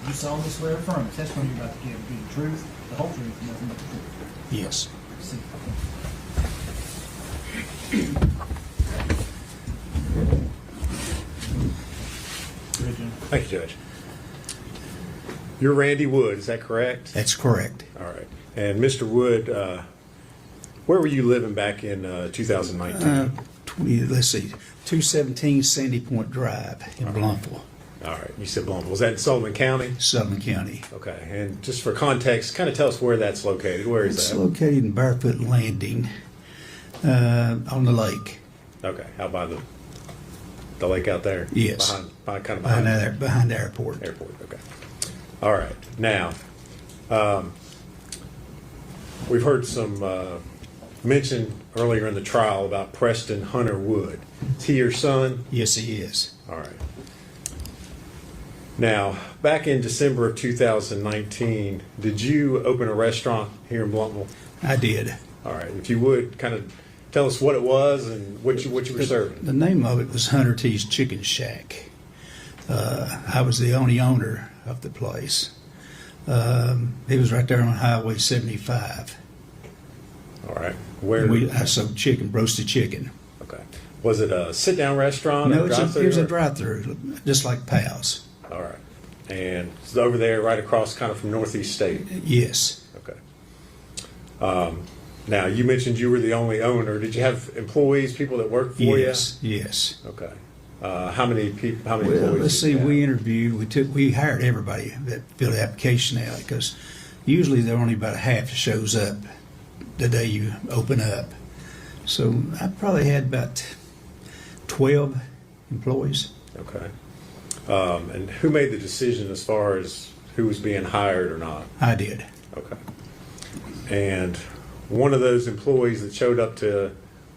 You solemnly swear or affirm the testimony you're about to give will be the truth, the whole truth, and nothing but the truth. Yes. See. Thank you, Judge. You're Randy Wood, is that correct? That's correct. All right. And Mr. Wood, where were you living back in 2019? Let's see, 217 Sandy Point Drive in Blumpville, All right. You said Boswel. Was that in Sullivan County? Sullivan County. Okay. And just for context, kind of tell us where that's located. Where is It's that? located in Barefoot Landing on the lake. Okay. Out by the lake out there? Yes. Behind Behind the airport. airport. Okay. All right. Now, we've heard some mention earlier in the trial about Preston Hunter Wood. Is he your son? Yes, he is. All right. Now, back in December of 2019, did you open a restaurant here in Blumpville? I did. All right. If you would, kind of tell us what it was and what you were serving. The name of it was Hunter T's Chicken Shack. I was the only owner of the place. It was right there on Highway 75. All right. Where? I sold chicken, roasted chicken. Okay. Was it a sit-down restaurant? No, or it drive-through, was a or- drive-through, just like Pal's. All right. And it's over there, right across, kind of from Northeast State. Yes. Okay. Now, you mentioned you were the only owner. Did you have employees, people that worked for Yes. Yes. you? Okay. How many people? How many Well, employees? let's did see. you have? We interviewed. We hired everybody that filled the application out because usually there are only about half shows up the day you open up. So I probably had about 12 employees. Okay. And who made the decision as far as who was being hired or not? I did. Okay. And one of those employees that showed up to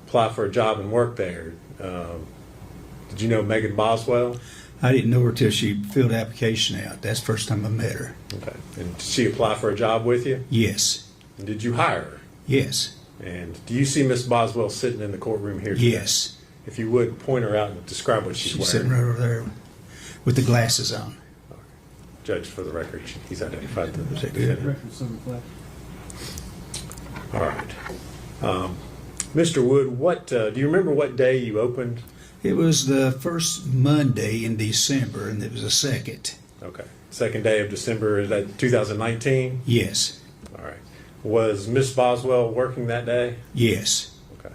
apply for a job and work there, did you know Megan Boswell? I didn't know her till she filled the application out. That's the first time I met her. Okay. And did she apply for a job with you? Yes. And did you hire her? Yes. And do you see Miss Boswell sitting in the courtroom here today? Yes. If you would, point her out and describe what she's She's wearing. sitting right over there with the glasses on. Judge, for the record, he's identified the Is that good? defendant. Record so reflect. All right. Mr. Wood, do you remember what day you opened? It was the first Monday in December, and it was the second. Okay. Second day of December, is that 2019? Yes. All right. Was Miss Boswell working that day? Yes. Okay.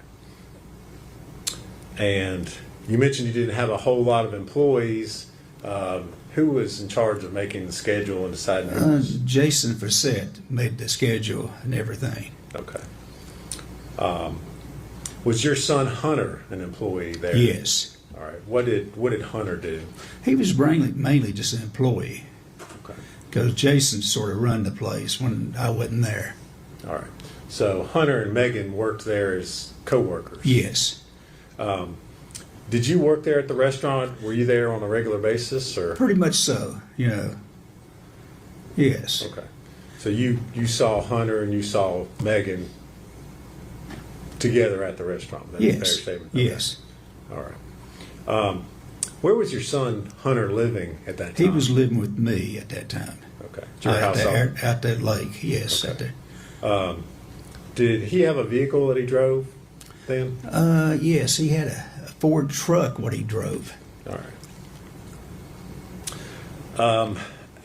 And you mentioned you didn't have a whole lot of employees. Who was in charge of making the schedule and deciding? Jason Facette made the schedule and everything. Okay. Was your son Hunter an employee there? Yes. All right. What did Hunter do? He was mainly just an employee Okay. because Jason sort of run the place when I wasn't there. All right. So Hunter and Megan worked there as co-workers. Yes. Did you work there at the restaurant? Were you there on a regular basis, or? Pretty much so, Yes. Okay. So you saw Hunter and you saw Megan together at the restaurant. That's a Yes. fair statement. Okay. Yes. All right. Where was your son Hunter living at that time? He was living with me at that time. Okay. At your house. Out that lake. Yes. Okay. Out there. Did he have a vehicle that he drove then? Yes, he had a Ford truck. What he drove. All right.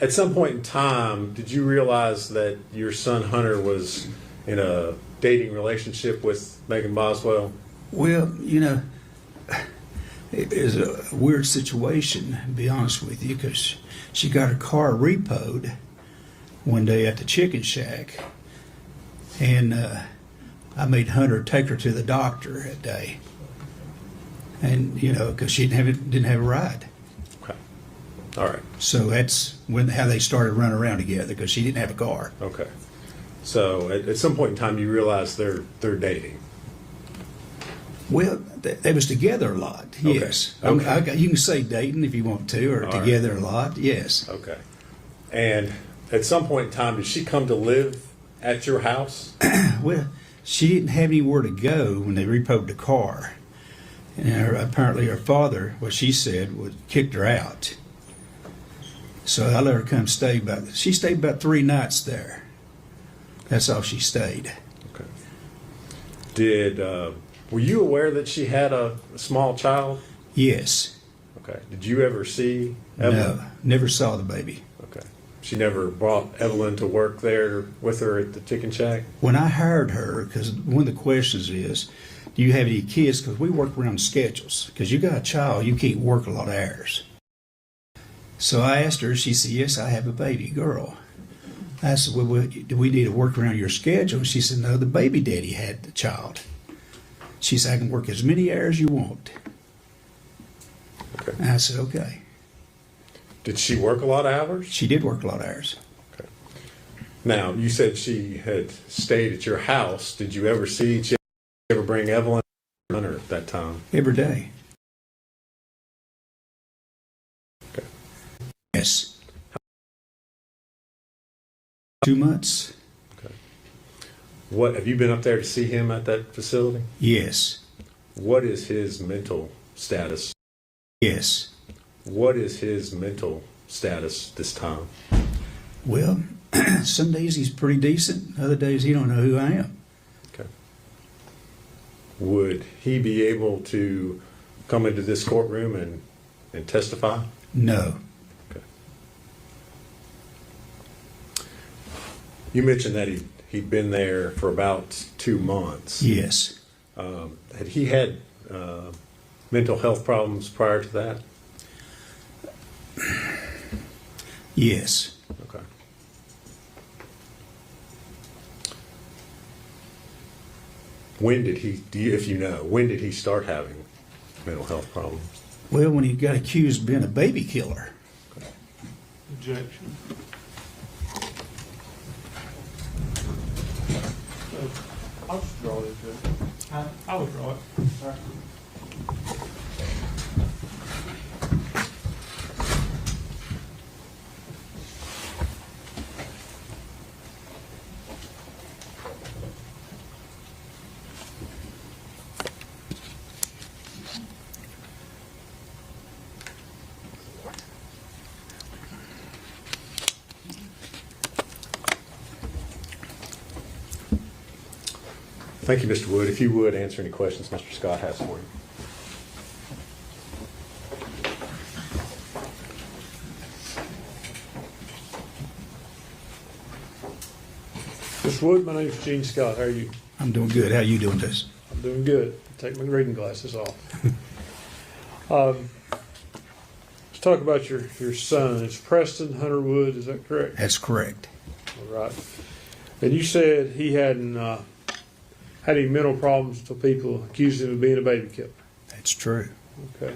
At some point in time, did you realize that your son Hunter was in a dating relationship with Megan Boswell? Well, it was a weird situation, to be honest with you, because she got her car repoed one day at the Chicken Shack, and I made Hunter take her to the doctor that day, and because she didn't have a ride. Okay. All right. So that's how they started running around together because she didn't have a car. Okay. So at some point in time, you realize they're dating. Well, they was together a lot. Okay. Yes. Okay. You can say dating if you want to, or All right. together a lot. Yes. Okay. And at some point in time, did she come to live at your house? Well, she didn't have anywhere to go when they repoed the car. And apparently her father, what she said, kicked her out. So I let her come stay she stayed about 3 nights there. That's all she stayed. Okay. Were you aware that she had a small child? Yes. Okay. Did you ever see Evelyn? No, never saw the baby. Okay. She never brought Evelyn to work there with her at the chicken shack? When I hired her, because one of the questions is, do you have any kids? Because we work around schedules. Because you got a child, you can't work a lot of hours. So I asked her, she said, yes, I have a baby girl. I said, well, do we need to work around your schedule? And she said, no, the baby daddy had the child. She said, I can work as many hours you want. Okay. And I said, okay. Did she work a lot of hours? She did work a lot of hours. Okay. Now, you said she had stayed at your house. Did you ever bring Evelyn or her at that time? Every day. Okay. Yes. 2 months? Okay. What, have you been up there to see him at that facility? Yes. What is his mental status? Yes. What is his mental status this time? Well, some days he's pretty decent. Other days he don't know who I am. Okay. Would he be able to come into this courtroom and testify? No. Okay. You mentioned that he'd been there for about 2 months. Yes. Had he had mental health problems prior to that? Yes. Okay. When did when did he start having mental health problems? Well, when he got accused of being a baby killer. Objection. I'll just draw it, Judge. I will draw it. Thank you, Mr. Wood. If you would answer any questions Mr. Scott has for you. Mr. Wood, my name is Gene Scott. How are you? I'm doing good. How you doing this? I'm doing good. Take my reading glasses off. Let's talk about your son. It's Preston Hunter Wood. Is that correct? That's correct. All right. And you said he hadn't had any mental problems until people accused him of being a baby killer. That's true. Okay.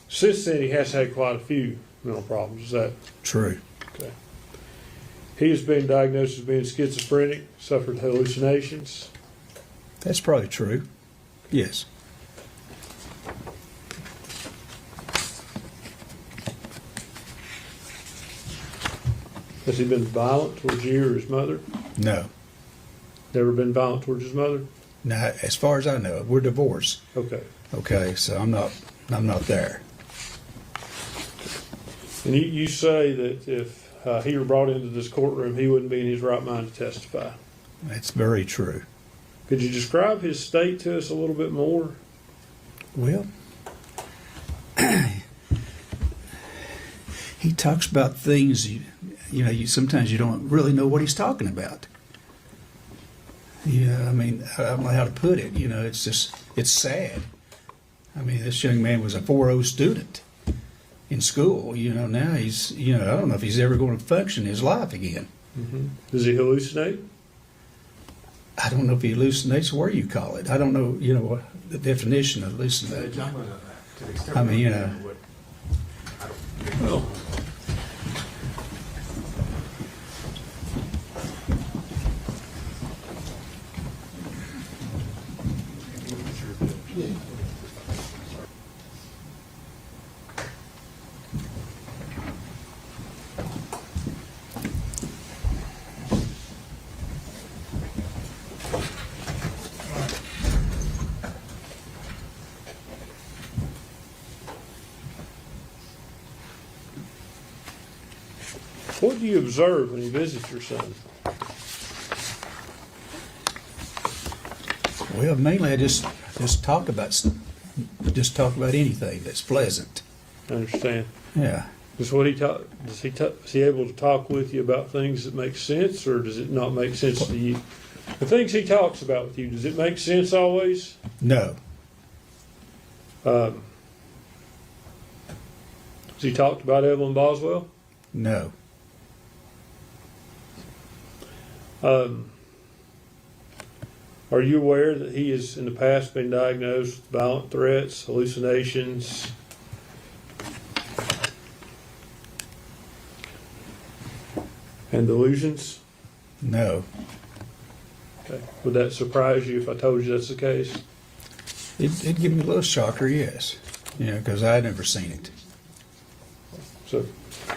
Since then, he has had quite a few mental problems. Is that True. okay? He has been diagnosed as being schizophrenic, suffered hallucinations. That's probably true. Yes. Has he been violent towards you or his mother? No. Never been violent towards his mother? Now, as far as I know, we're divorced. Okay. Okay, so I'm not there. And you say that if he were brought into this courtroom, he wouldn't be in his right mind to testify. That's very true. Could you describe his state to us a little bit more? Well, he talks about things you sometimes you don't really know what he's talking about. Yeah, I mean, I don't know how to put it. It's just, it's sad. I mean, this young man was a 4.0 student in school. Now he's, I don't know if he's ever going to function in his life again. Mm-hmm. Does he hallucinate? I don't know if he hallucinates, or what you call it. I don't know, what the definition of hallucinate. I mean, What do you observe when you visit your son? Well, mainly I just talk about anything that's pleasant. I understand. Yeah. Is what he talk? Is he able to talk with you about things that make sense, or does it not make sense to you? The things he talks about with you, does it make sense always? No. Has he talked about Evelyn Boswell? No. Are you aware that he has in the past been diagnosed with violent threats, hallucinations? And delusions? No. Okay. Would that surprise you if I told you that's the case? It'd give me a little shocker, yes. You know, because I'd never seen it. So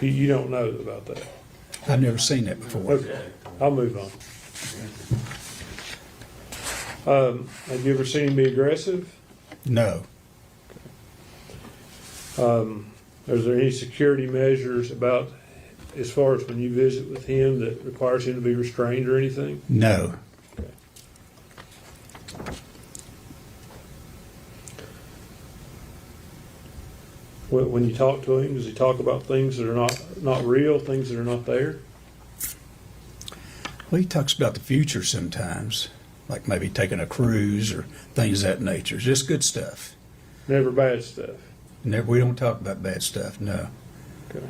you don't know about that? I've never seen that before. Okay, I'll move on. Have you ever seen him be aggressive? No. Is there any security measures about, as far as when you visit with him, that requires him to be restrained or anything? No. Okay. When you talk to him, does he talk about things that are not real, things that are not there? Well, he talks about the future sometimes, like maybe taking a cruise or things of that nature. Just good stuff. Never bad stuff. Never, we don't talk about bad stuff, no. Okay.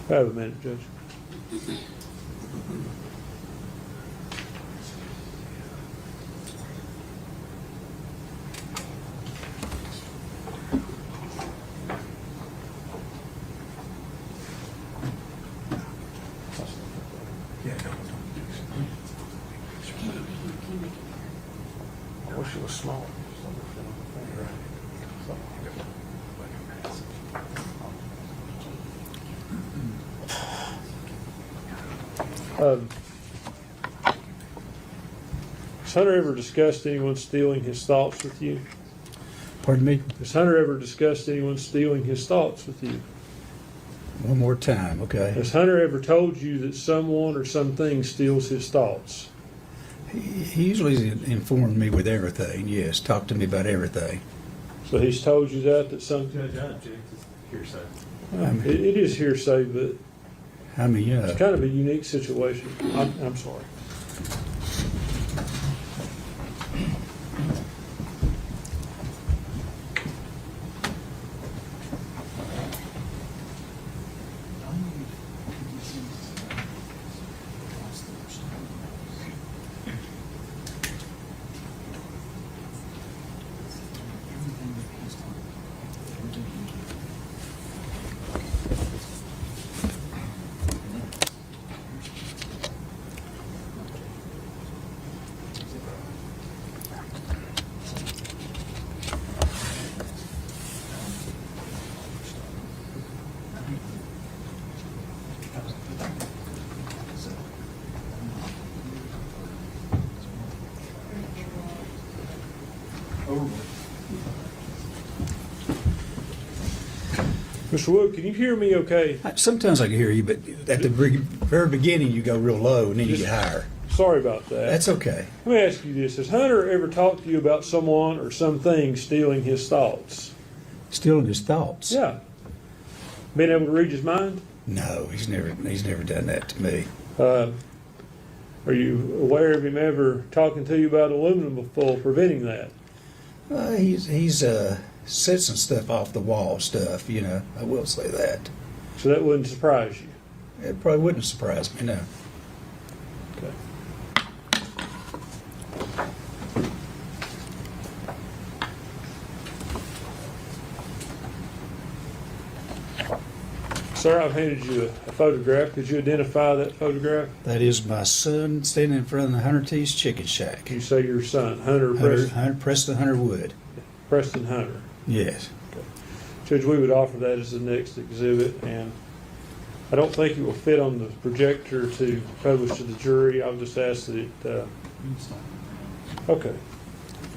Have a minute, Judge. I wish it was smaller. Has Hunter ever discussed anyone stealing his thoughts with you? Pardon me? Has Hunter ever discussed anyone stealing his thoughts with you? One more time, okay. Has Hunter ever told you that someone or something steals his thoughts? He usually informed me with everything, yes. Talked to me about everything. So he's told you that some. Judge, I object to hearsay. It is hearsay, but I mean, you know. it's kind of a unique situation. I'm sorry. Mr. Wood, can you hear me okay? Sometimes I can hear you, but at the very beginning you go real low and then you get higher. Sorry about that. That's okay. Let me ask you this. Has Hunter ever talked to you about someone or something stealing his thoughts? Stealing his thoughts? Yeah. Being able to read his mind? No, he's never done that to me. Are you aware of him ever talking to you about aluminum foil preventing that? He's said some stuff off the wall stuff, you know. I will say that. So that wouldn't surprise you? It probably wouldn't surprise me, no. Okay. Sir, I've handed you a photograph. Could you identify that photograph? That is my son standing in front of the Hunter T's Chicken Shack. You say your son, Hunter Preston Hunter Wood. Preston Hunter. Yes. Judge, we would offer that as the next exhibit, and I don't think it will fit on the projector to publish to the jury. I'll just ask that it, You can stop it. okay,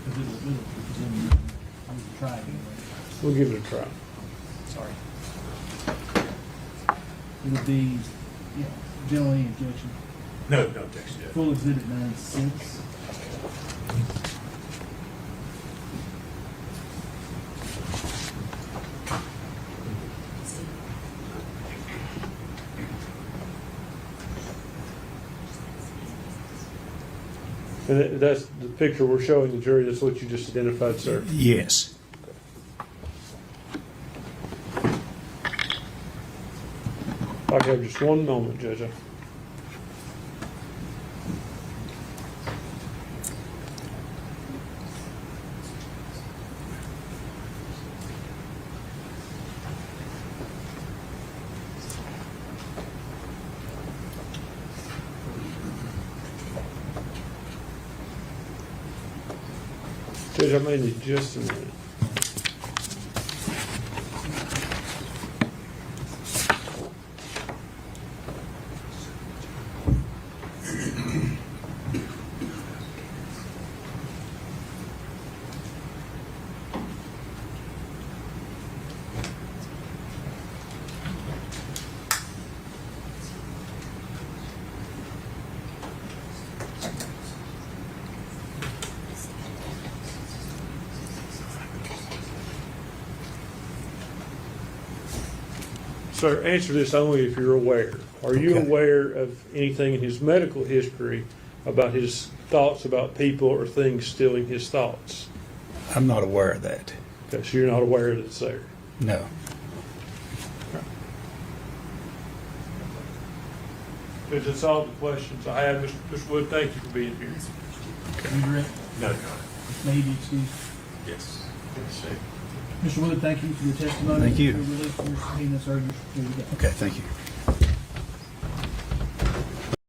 Because it'll try it anyway. we'll give it a try. Sorry. It'll be, generally objection. No objection, Judge. Full exhibit 96. And that's the picture we're showing the jury. That's what you just identified, sir. Yes. If I could have just one moment, Judge. Judge, I may need just a minute. Sir, answer this only if you're aware. Are you Okay. aware of anything in his medical history about his thoughts about people or things stealing his thoughts? I'm not aware of that. Okay, so you're not aware that it's there. No. Judge, that's all the questions I have. Mr. Wood, thank you for being here. Redirect. No, Your Honor. May he be excused. Yes. Mr. Wood, thank you for your testimony. Thank you. We release your subpoena, sir. You're free to go. Okay, thank you.